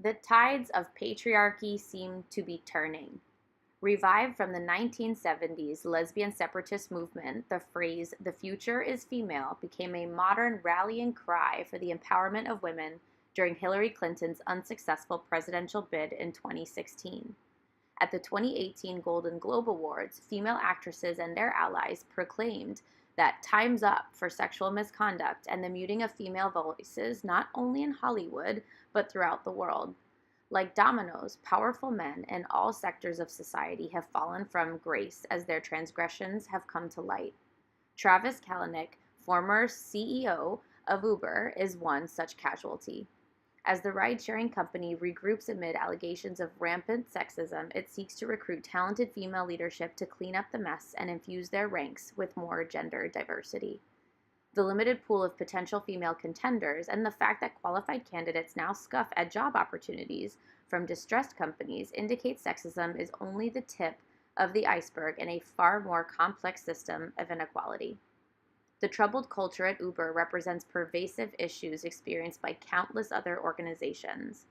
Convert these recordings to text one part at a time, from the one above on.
The tides of patriarchy seem to be turning. Revived from the 1970s lesbian separatist movement, the phrase, "the future is female," became a modern rallying cry for the empowerment of women during Hillary Clinton's unsuccessful presidential bid in 2016. At the 2018 Golden Globe Awards, female actresses and their allies proclaimed that time's up for sexual misconduct and the muting of female voices not only in Hollywood, but throughout the world. Like dominoes, powerful men in all sectors of society have fallen from grace as their transgressions have come to light. Travis Kalanick, former CEO of Uber, is one such casualty. As the ride-sharing company regroups amid allegations of rampant sexism, it seeks to recruit talented female leadership to clean up the mess and infuse their ranks with more gender diversity. The limited pool of potential female contenders and the fact that qualified candidates now scuff at job opportunities from distressed companies indicates sexism is only the tip of the iceberg in a far more complex system of inequality. The troubled culture at Uber represents pervasive issues experienced by countless other organizations.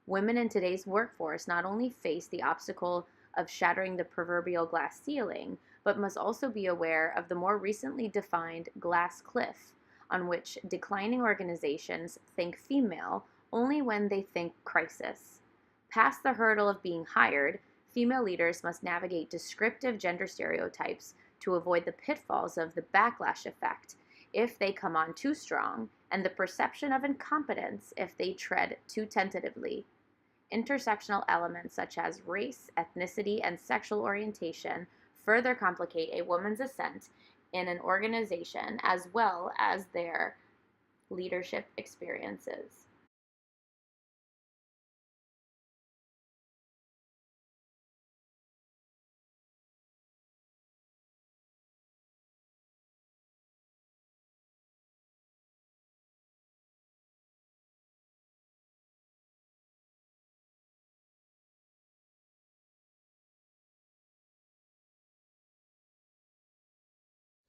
Women in today's workforce not only face the obstacle of shattering the proverbial glass ceiling, but must also be aware of the more recently defined glass cliff, on which declining organizations think female only when they think crisis. Past the hurdle of being hired, female leaders must navigate descriptive gender stereotypes to avoid the pitfalls of the backlash effect if they come on too strong, and the perception of incompetence if they tread too tentatively. Intersectional elements such as race, ethnicity, and sexual orientation further complicate a woman's ascent in an organization as well as their leadership experiences.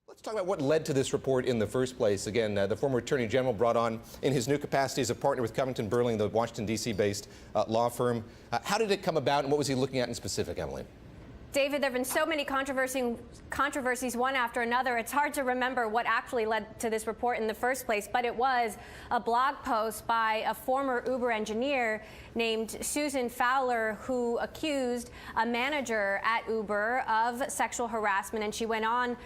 Let's talk about what led to this report in the first place. Again, the former Attorney General brought on in his new capacity as a partner with Covington Burling, the Washington, D.C.-based law firm. How did it come about, and what was he looking at in specific, Emily? David, there have been so many controversies, one after another. It's hard to remember what actually led to this report in the first place, but it was a blog post by a former Uber engineer named Susan Fowler, who accused a manager at Uber of sexual harassment. And she went on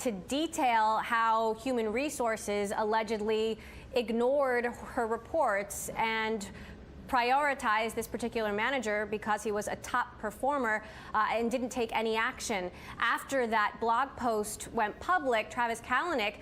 to detail how human resources allegedly ignored her reports and prioritized this particular manager because he was a top performer and didn't take any action. After that blog post went public, Travis Kalanick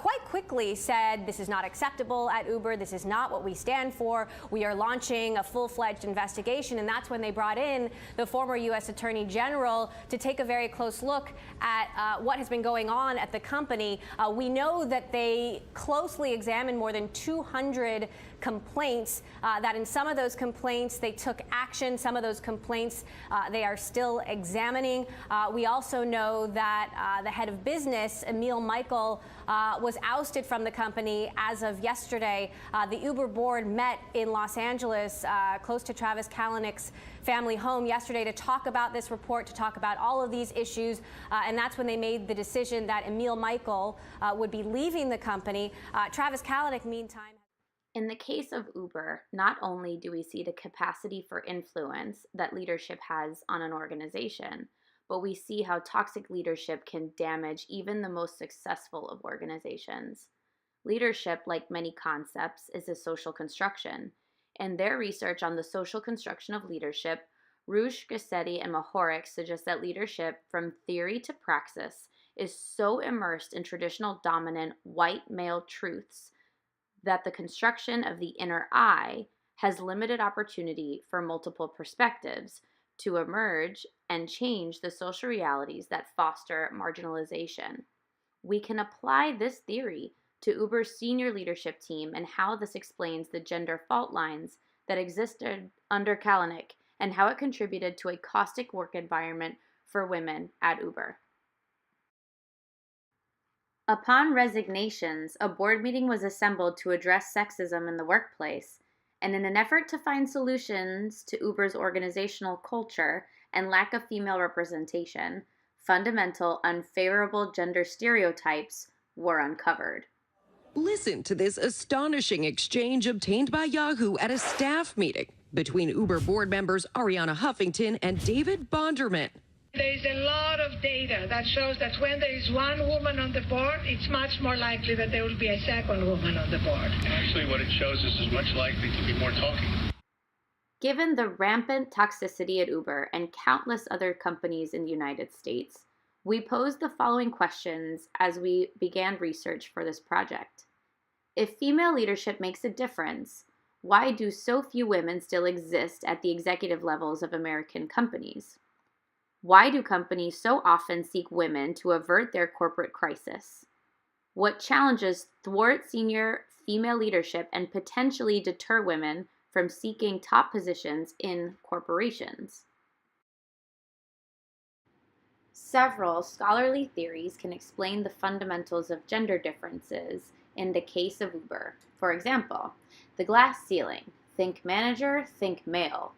quite quickly said, "This is not acceptable at Uber. This is not what we stand for. We are launching a full-fledged investigation." And that's when they brought in the former U.S. Attorney General to take a very close look at what has been going on at the company. We know that they closely examined more than 200 complaints, that in some of those complaints they took action. Some of those complaints they are still examining. We also know that the head of business, Emil Michael, was ousted from the company as of yesterday. The Uber board met in Los Angeles, close to Travis Kalanick's family home yesterday, to talk about this report, to talk about all of these issues, and that's when they made the decision that Emil Michael would be leaving the company. Travis Kalanick, meantime. In the case of Uber, not only do we see the capacity for influence that leadership has on an organization, but we see how toxic leadership can damage even the most successful of organizations. Leadership, like many concepts, is a social construction. In their research on the social construction of leadership, Roush, Gassetti, and Mahorik suggest that leadership, from theory to praxis, is so immersed in traditional dominant white male truths that the construction of the inner eye has limited opportunity for multiple perspectives to emerge and change the social realities that foster marginalization. We can apply this theory to Uber's senior leadership team and how this explains the gender fault lines that existed under Kalanick and how it contributed to a caustic work environment for women at Uber. Upon resignations, a board meeting was assembled to address sexism in the workplace, And in an effort to find solutions to Uber's organizational culture and lack of female representation, fundamental unfavorable gender stereotypes were uncovered. Listen to this astonishing exchange obtained by Yahoo at a staff meeting between Uber board members Ariana Huffington and David Bonderman. There is a lot of data that shows that when there is one woman on the board, it's much more likely that there will be a second woman on the board. Actually, what it shows is there's much likely to be more talking. Given the rampant toxicity at Uber and countless other companies in the United States, we posed the following questions as we began research for this project. If female leadership makes a difference, why do so few women still exist at the executive levels of American companies? Why do companies so often seek women to avert their corporate crisis? What challenges thwart senior female leadership and potentially deter women from seeking top positions in corporations? Several scholarly theories can explain the fundamentals of gender differences in the case of Uber. For example, the glass ceiling, think manager, think male.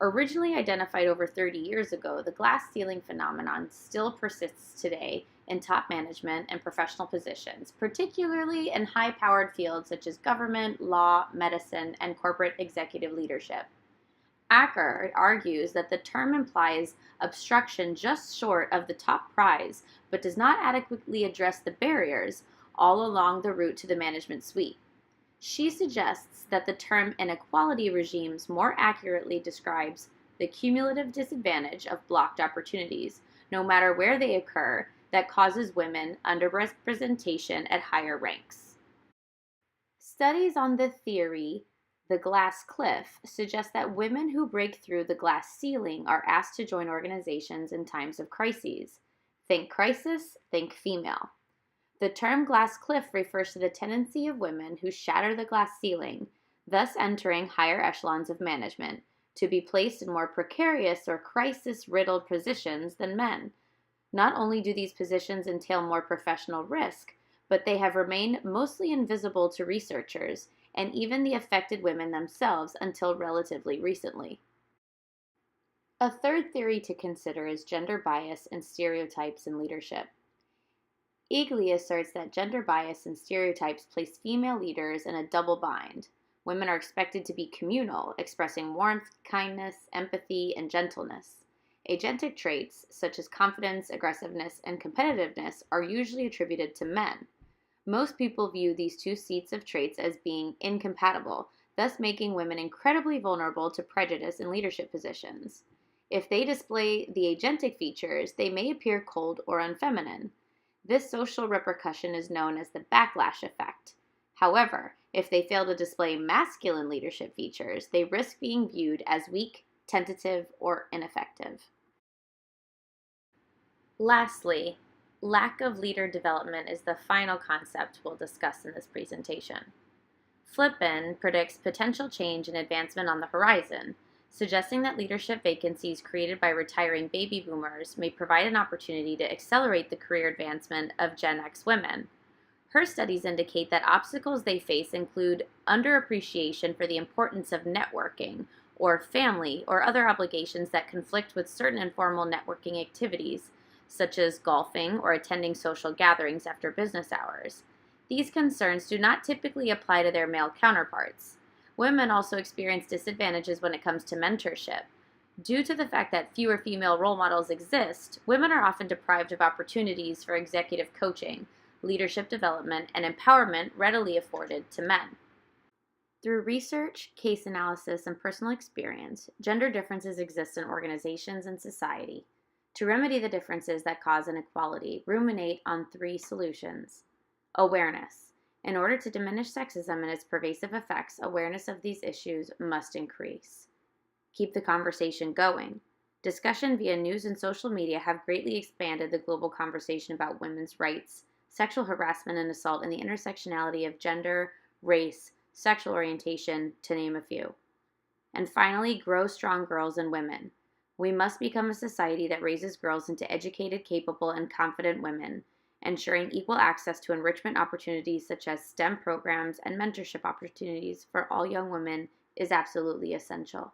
Originally identified over 30 years ago, the glass ceiling phenomenon still persists today in top management and professional positions, particularly in high-powered fields such as government, law, medicine, and corporate executive leadership. Acker argues that the term implies obstruction just short of the top prize, but does not adequately address the barriers all along the route to the management suite. She suggests that the term inequality regimes more accurately describes the cumulative disadvantage of blocked opportunities, no matter where they occur, that causes women underrepresentation at higher ranks. Studies on the theory, the glass cliff, suggest that women who break through the glass ceiling are asked to join organizations in times of crises. Think crisis, think female. The term glass cliff refers to the tendency of women who shatter the glass ceiling, thus entering higher echelons of management, to be placed in more precarious or crisis-riddled positions than men. Not only do these positions entail more professional risk, but they have remained mostly invisible to researchers and even the affected women themselves until relatively recently. A third theory to consider is gender bias and stereotypes in leadership. Eagly asserts that gender bias and stereotypes place female leaders in a double bind. Women are expected to be communal, expressing warmth, kindness, empathy, and gentleness. Agentic traits, such as confidence, aggressiveness, and competitiveness, are usually attributed to men. Most people view these two sets of traits as being incompatible, thus making women incredibly vulnerable to prejudice in leadership positions. If they display the agentic features, they may appear cold or unfeminine. This social repercussion is known as the backlash effect. However, if they fail to display masculine leadership features, they risk being viewed as weak, tentative, or ineffective. Lastly, lack of leader development is the final concept we'll discuss in this presentation. Flippen predicts potential change and advancement on the horizon, suggesting that leadership vacancies created by retiring baby boomers may provide an opportunity to accelerate the career advancement of Gen X women. Her studies indicate that obstacles they face include underappreciation for the importance of networking, or family, or other obligations that conflict with certain informal networking activities, such as golfing or attending social gatherings after business hours. These concerns do not typically apply to their male counterparts. Women also experience disadvantages when it comes to mentorship. Due to the fact that fewer female role models exist, women are often deprived of opportunities for executive coaching, leadership development, and empowerment readily afforded to men. Through research, case analysis, and personal experience, gender differences exist in organizations and society. To remedy the differences that cause inequality, ruminate on 3 solutions. Awareness. In order to diminish sexism and its pervasive effects, awareness of these issues must increase. Keep the conversation going. Discussion via news and social media have greatly expanded the global conversation about women's rights, sexual harassment and assault, and the intersectionality of gender, race, sexual orientation, to name a few. And finally, grow strong girls and women. We must become a society that raises girls into educated, capable, and confident women, ensuring equal access to enrichment opportunities such as STEM programs and mentorship opportunities for all young women is absolutely essential.